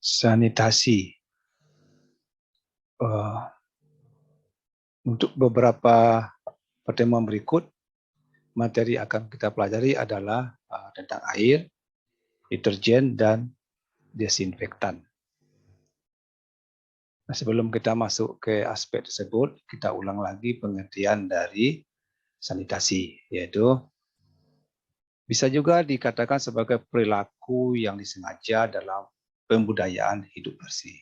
Sanitasi. Untuk beberapa pertemuan berikut, materi akan kita pelajari adalah tentang air, deterjen, dan desinfektan. Nah, sebelum kita masuk ke aspek tersebut, kita ulang lagi pengertian dari sanitasi, yaitu bisa juga dikatakan sebagai perilaku yang disengaja dalam pembudayaan hidup bersih.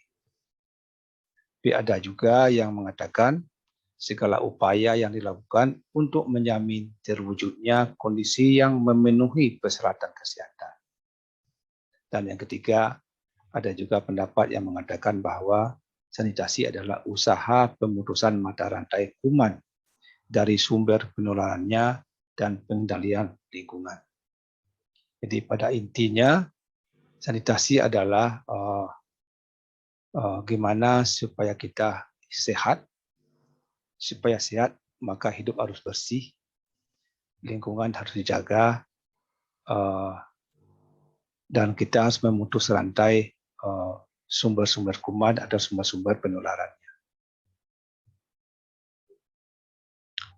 Tapi ada juga yang mengatakan segala upaya yang dilakukan untuk menjamin terwujudnya kondisi yang memenuhi persyaratan kesehatan. Dan yang ketiga, ada juga pendapat yang mengatakan bahwa sanitasi adalah usaha pemutusan mata rantai kuman dari sumber penularannya dan pengendalian lingkungan. Jadi pada intinya, sanitasi adalah gimana supaya kita sehat. Supaya sehat, maka hidup harus bersih, lingkungan harus dijaga, dan kita harus memutus rantai sumber-sumber kuman atau sumber-sumber penularannya.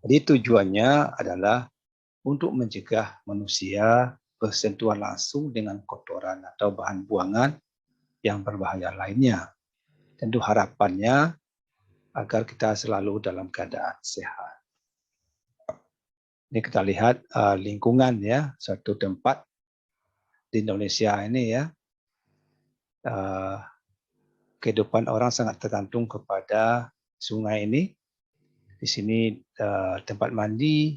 Jadi tujuannya adalah untuk mencegah manusia bersentuhan langsung dengan kotoran atau bahan buangan yang berbahaya lainnya. Tentu harapannya agar kita selalu dalam keadaan sehat. Ini kita lihat lingkungan ya, suatu tempat di Indonesia ini ya. Kehidupan orang sangat tergantung kepada sungai ini. Di sini tempat mandi,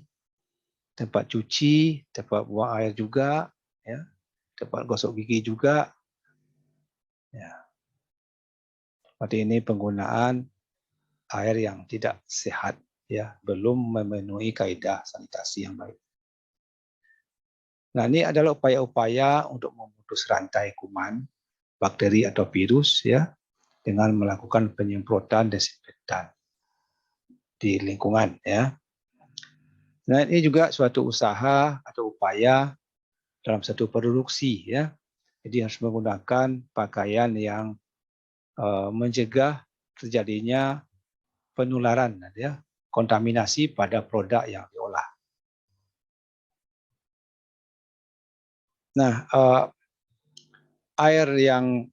tempat cuci, tempat buang air juga, ya, tempat gosok gigi juga. Ya. Seperti ini penggunaan air yang tidak sehat, ya, belum memenuhi kaidah sanitasi yang baik. Nah, ini adalah upaya-upaya untuk memutus rantai kuman, bakteri atau virus, ya, dengan melakukan penyemprotan desinfektan di lingkungan, ya. Nah, ini juga suatu usaha atau upaya dalam satu produksi, ya. Jadi harus menggunakan pakaian yang mencegah terjadinya penularan, ya, kontaminasi pada produk yang diolah. Nah, air yang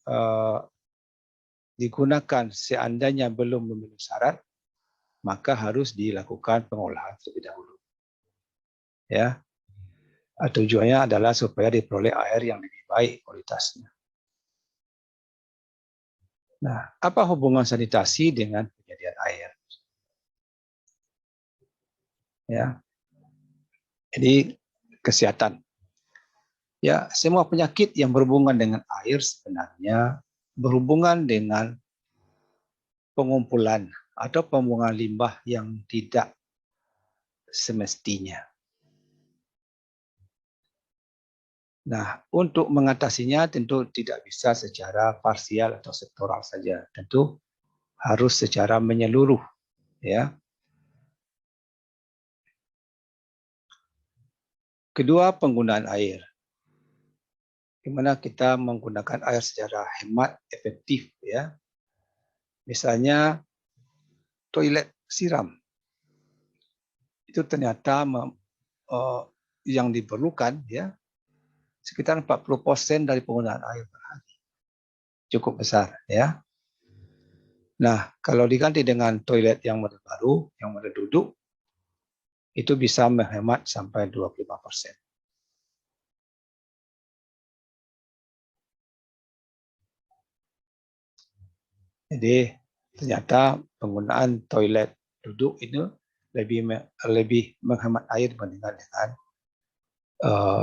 digunakan seandainya belum memenuhi syarat, maka harus dilakukan pengolahan terlebih dahulu. Ya, tujuannya adalah supaya diperoleh air yang lebih baik kualitasnya. Nah, apa hubungan sanitasi dengan penyediaan air? Ya, jadi kesehatan. Ya, semua penyakit yang berhubungan dengan air sebenarnya berhubungan dengan pengumpulan atau pembuangan limbah yang tidak semestinya. Nah, untuk mengatasinya tentu tidak bisa secara parsial atau sektoral saja. Tentu harus secara menyeluruh, ya. Kedua, penggunaan air. Di mana kita menggunakan air secara hemat, efektif, ya. Misalnya toilet siram. Itu ternyata yang diperlukan, ya, sekitar 40% dari penggunaan air per hari. Cukup besar, ya. Nah, kalau diganti dengan toilet yang model baru, yang model duduk, itu bisa menghemat sampai 25%. Jadi ternyata penggunaan toilet duduk itu lebih menghemat air dibandingkan dengan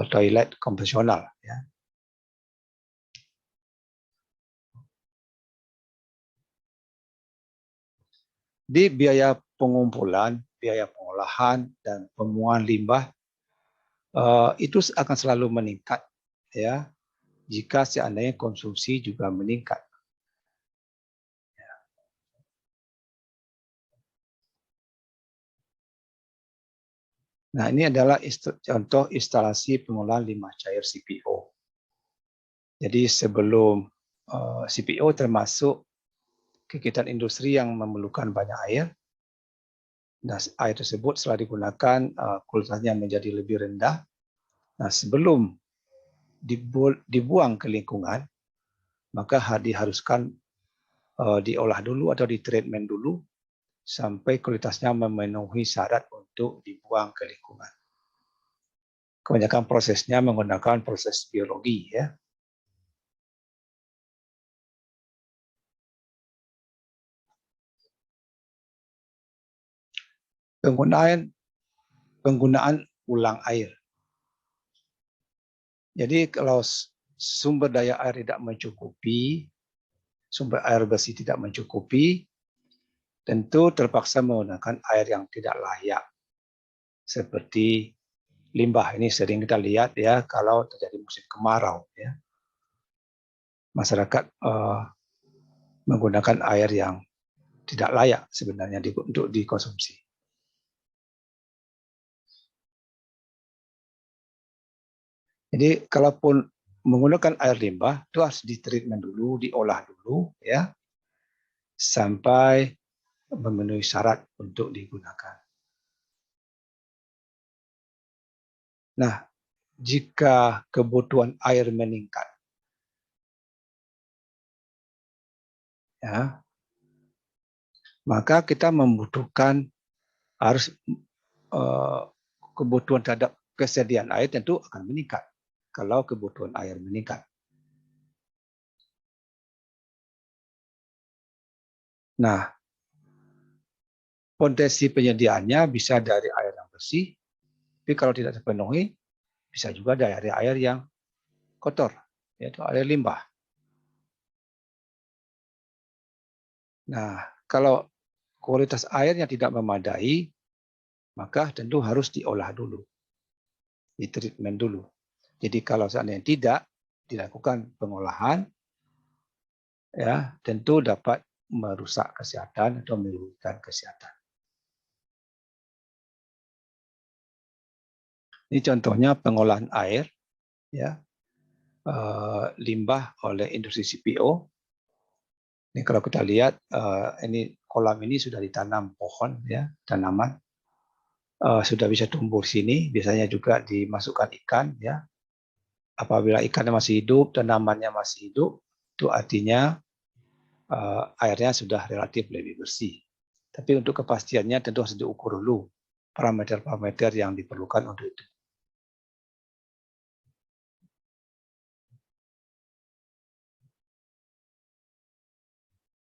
toilet konvensional, ya. Di biaya pengumpulan, biaya pengolahan, dan pembuangan limbah itu akan selalu meningkat, ya, jika seandainya konsumsi juga meningkat. Nah, ini adalah contoh instalasi pengolahan limbah cair CPO. Jadi sebelum CPO termasuk kegiatan industri yang memerlukan banyak air. Nah, air tersebut setelah digunakan kualitasnya menjadi lebih rendah. Nah, sebelum dibuang ke lingkungan, maka diharuskan diolah dulu atau ditreatment dulu sampai kualitasnya memenuhi syarat untuk dibuang ke lingkungan. Kebanyakan prosesnya menggunakan proses biologi, ya. Penggunaan ulang air. Jadi kalau sumber daya air tidak mencukupi, sumber air bersih tidak mencukupi, tentu terpaksa menggunakan air yang tidak layak. Seperti limbah, ini sering kita lihat ya kalau terjadi musim kemarau, ya. Masyarakat menggunakan air yang tidak layak sebenarnya untuk dikonsumsi. Jadi kalaupun menggunakan air limbah itu harus ditreatment dulu, diolah dulu, ya, sampai memenuhi syarat untuk digunakan. Nah, jika kebutuhan air meningkat, ya, maka kita membutuhkan harus kebutuhan terhadap kesediaan air tentu akan meningkat kalau kebutuhan air meningkat. Nah, potensi penyediaannya bisa dari air yang bersih, tapi kalau tidak terpenuhi, bisa juga dari air yang kotor, yaitu air limbah. Nah, kalau kualitas airnya tidak memadai, maka tentu harus diolah dulu, ditreatment dulu. Jadi kalau seandainya tidak dilakukan pengolahan, ya tentu dapat merusak kesehatan atau merugikan kesehatan. Ini contohnya pengolahan air, ya, limbah oleh industri CPO. Ini kalau kita lihat, ini kolam ini sudah ditanam pohon, ya, tanaman sudah bisa tumbuh sini. Biasanya juga dimasukkan ikan, ya. Apabila ikannya masih hidup, tanamannya masih hidup, itu artinya airnya sudah relatif lebih bersih. Tapi untuk kepastiannya tentu harus diukur dulu parameter-parameter yang diperlukan untuk itu